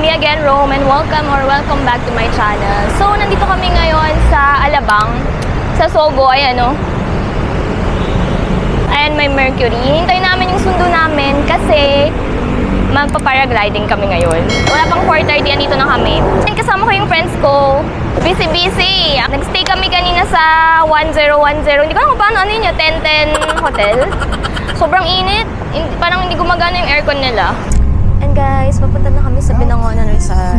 me again, Rome, and welcome back to my channel. So, nandito kami ngayon sa Alabang, sa Sogo, ayan o. Ayan, may Mercury. Hintayin namin yung sundo namin kasi magpa-paragliding kami ngayon. Wala pang 4:30, andito na kami. And kasama ko yung friends ko. Busy. Nag-stay kami kanina sa 1010. Hindi ko alam kung paano, ano yun yung 1010 hotel. Sobrang init. Parang hindi gumagana yung aircon nila. And guys, papunta na kami sa Binangonan Rizal.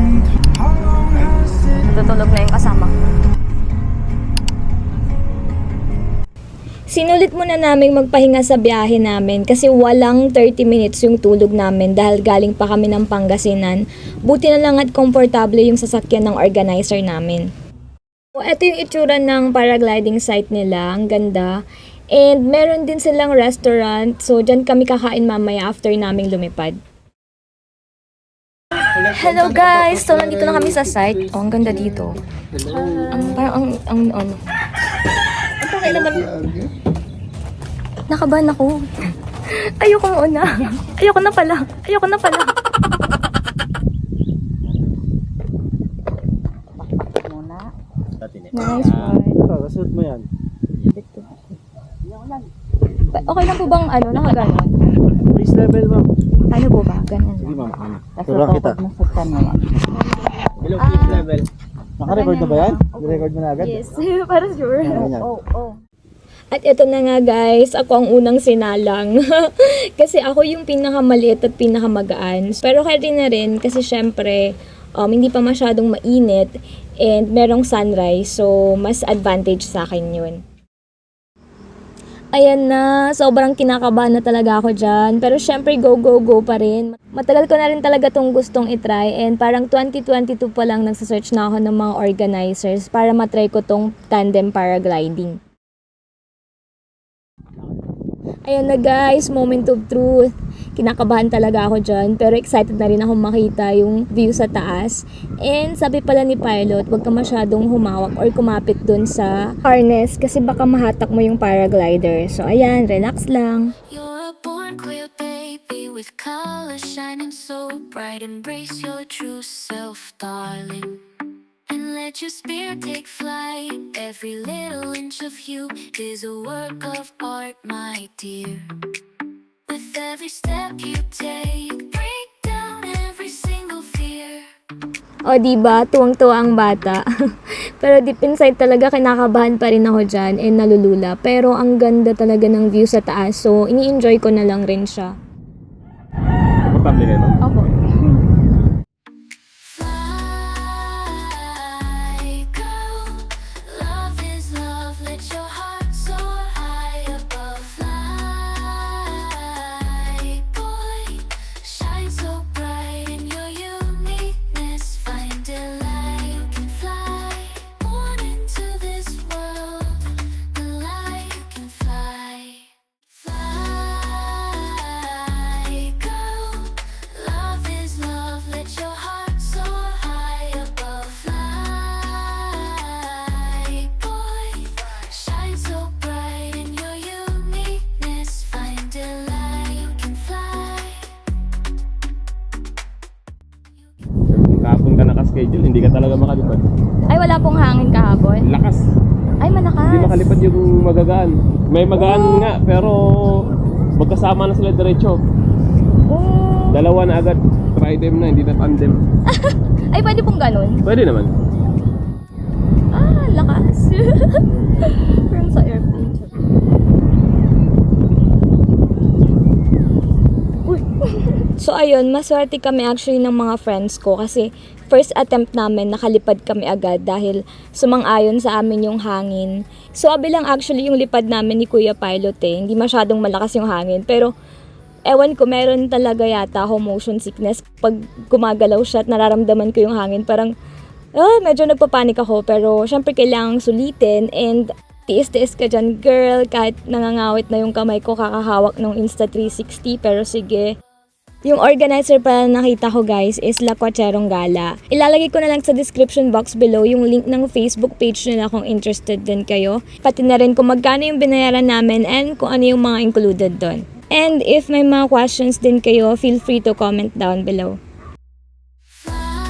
Natutulog na yung kasama ko. Sinulit muna namin magpahinga sa biyahe namin kasi walang 30 minutes yung tulog namin dahil galing pa kami ng Pangasinan. Buti na lang at komportable yung sasakyan ng organizer namin. So, ito yung itsura ng paragliding site nila. Ang ganda. And meron din silang restaurant. So, dyan kami kakain mamaya after naming lumipad. Hello guys! So, nandito na kami sa site. Oh, ang ganda dito. Parang ang ano. Nakabahan ako. Ayoko muna. Ayoko na pala. Nice one. Kasuot mo yan. Okay lang po bang nakaganon? Base level, ma'am. Ano po ba? Ganyan Sige, lang. ma'am. Turang kita. Below base level. Naka-record na ba yan? I-record mo na agad? Yes, para sure. Oh. At ito na nga guys, ako ang unang sinalang. Kasi ako yung pinakamaliit at pinakamagaan. Pero kaya na rin kasi syempre, hindi pa masyadong mainit and merong sunrise. So, mas advantage sa akin yun. Ayan na, sobrang kinakabahan na talaga ako dyan. Pero syempre, go pa rin. Matagal ko na rin talaga tong gustong itry. And parang 2022 pa lang nagsasearch na ako ng mga organizers para matry ko tong tandem paragliding. Ayan na guys, moment of truth. Kinakabahan talaga ako dyan, pero excited na rin ako makita yung view sa taas. And sabi pala ni pilot, huwag ka masyadong humawak or kumapit dun sa harness kasi baka mahatak mo yung paraglider. So ayan, relax lang. You're a born queer baby with colors shining so bright. Embrace your true self, darling. And let your spirit take flight. Every little inch of you is a work of art, my dear. With every step you take, break down every single fear. O diba, tuwang-tuwa ang bata. Pero deep inside talaga kinakabahan pa rin ako dyan and nalulula. Pero ang ganda talaga ng view sa taas, so ini-enjoy ko na lang rin siya. Komportable kayo, ma'am? Opo. Kahapon ka naka-schedule, hindi ka talaga makalipad. Ay, wala pong hangin kahapon. Lakas. Ay, malakas. Hindi makalipad yung magagaan. May magaan nga, pero magkasama na sila diretso. Oh. Dalawa na agad. Tridem na, hindi na tandem. Ay, pwede pong ganun. Pwede naman. Ah, lakas. Parang sa airplane. Uy. So ayun, maswerte kami actually ng mga friends ko kasi first attempt namin nakalipad kami agad dahil sumang-ayon sa amin yung hangin. Suwabe lang actually yung lipad namin ni Kuya Pilot hindi masyadong malakas yung hangin pero ewan ko, meron talaga yata ako motion sickness. Pag gumagalaw siya at nararamdaman ko yung hangin, parang medyo nagpapanik ako. Pero syempre kailangang sulitin and tiis-tiis ka dyan, girl. Kahit nangangawit na yung kamay ko, kakahawak ng Insta360. Pero sige. Yung organizer pala nakita ko guys is La Cuacherong Gala. Ilalagay ko na lang sa description box below yung link ng Facebook page nila kung interested din kayo. Pati na rin kung magkano yung binayaran namin and kung ano yung mga included doon. And if may mga questions din kayo, feel free to comment down below. Fly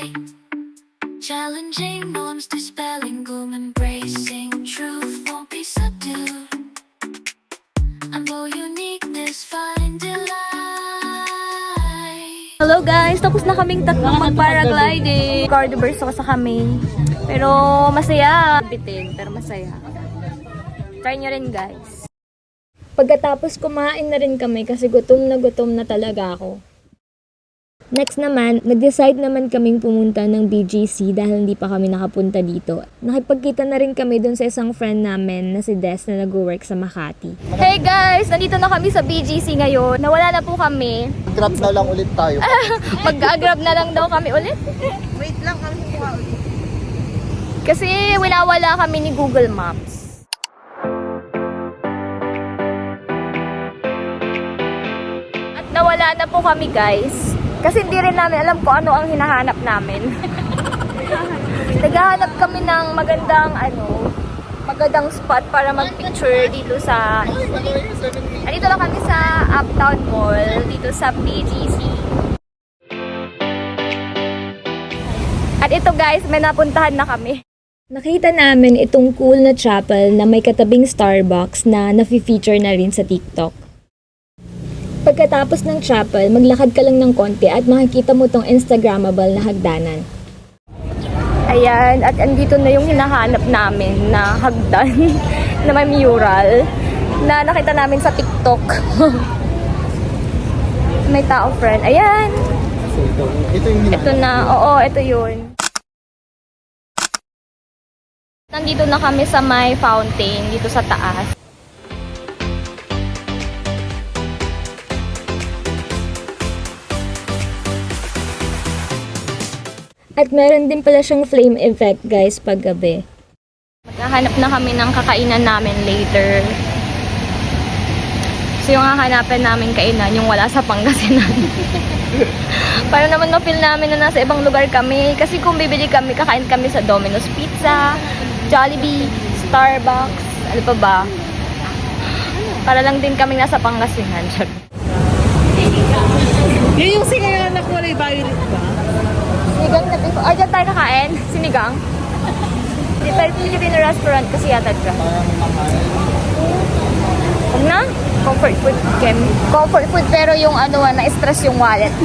light. Challenging norms, dispelling gloom, embracing truth won't be subdued. Unbow uniqueness, find delight. Hello guys! Tapos na kaming tatlong mag-paragliding. Cardiverse ako sa kami. Pero masaya. Bitin, pero masaya. Try nyo rin guys. Pagkatapos kumain na rin kami kasi gutom na talaga ako. Next naman, nag-decide naman kaming pumunta ng BGC dahil hindi pa kami nakapunta dito. Nakipagkita na rin kami dun sa isang friend namin na si Des na nag-work sa Makati. Hey guys! Nandito na kami sa BGC ngayon. Nawala na po kami. Grab na lang ulit tayo. Mag-grab na lang daw kami ulit. Wait lang kami kuha ulit. Kasi wala kami ni Google Maps. At nawala na po kami guys. Kasi hindi rin namin alam kung ano ang hinahanap namin. Naghahanap kami ng magandang spot para mag-picture dito sa... Andito lang kami sa Uptown Mall, dito sa BGC. At ito guys, may napuntahan na kami. Nakita namin itong cool na chapel na may katabing Starbucks na nafi-feature na rin sa TikTok. Pagkatapos ng chapel, maglakad ka lang ng konti at makikita mo tong Instagrammable na hagdanan. Ayan, at andito na yung hinahanap namin na hagdan na may mural na nakita namin sa TikTok. May tao friend. Ayan! Ito yung Ito na, oo, ito yun. Nandito na kami sa may fountain dito sa taas. At meron din pala siyang flame effect guys pag gabi. Maghahanap na kami ng kakainan namin later. So yung hahanapin namin kainan, yung wala sa Pangasinan. Para naman ma-feel namin na nasa ibang lugar kami. Kasi kung bibili kami, kakain kami sa Domino's Pizza, Jollibee, Starbucks, ano pa ba? Para lang din kami nasa Pangasinan. Yun yung singayan na kulay violet ba? Sinigang na beef. Ay, dyan tayo kakain. Sinigang. Filipino restaurant kasi yata dyan. Huwag na. Comfort food, Kem. Comfort food pero yung na-stress yung wallet.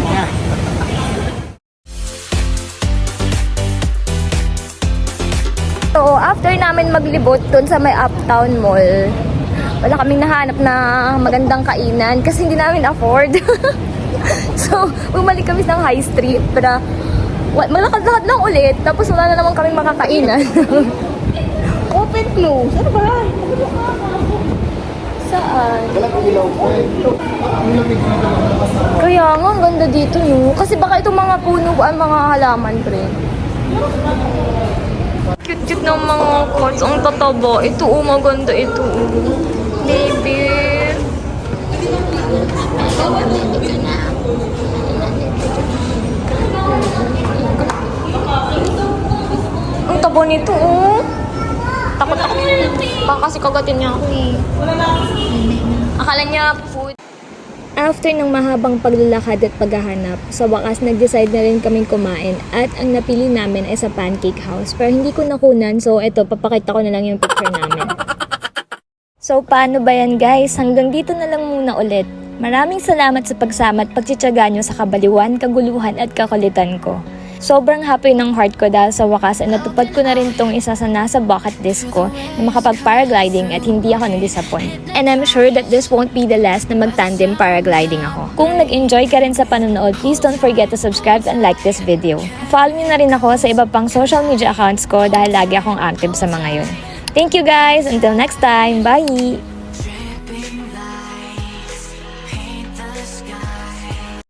So, after namin maglibot dun sa may Uptown Mall, wala kaming nahanap na magandang kainan kasi hindi namin afford. So, bumalik kami ng High Street para maglakad-lakad lang ulit tapos wala na naman kaming makakainan. Open close. Ano ba? Saan? Walang ilaw po eh. Ang lamig na lang. Kaya nga, ang ganda dito no. Kasi baka itong mga puno ang mga halaman pre. Cute-cute ng mga quotes. Ang totoo. Ito maganda ito. Baby. Ang tabo nito Takot ako. Baka kasi kagatin niya ako Akala niya food. After ng mahabang paglalakad at paghahanap, sa wakas nag-decide na rin kaming kumain at ang napili namin ay sa Pancake House. Pero hindi ko nakunan, so eto, papakita ko na lang yung picture namin. So paano ba yan guys? Hanggang dito na lang muna ulit. Maraming salamat sa pagsama at pagtsitsaga nyo sa kabaliwan, kaguluhan at kakulitan ko. Sobrang happy ng heart ko dahil sa wakas ay natupad ko na rin tong isa sa nasa bucket list ko na makapag-paragliding at hindi ako na-disappoint. And I'm sure that this won't be the last na mag-tandem paragliding ako. Kung nag-enjoy ka rin sa panonood, please don't forget to subscribe and like this video. Follow nyo na rin ako sa iba pang social media accounts ko dahil lagi akong active sa mga yun. Thank you guys! Until next time, bye!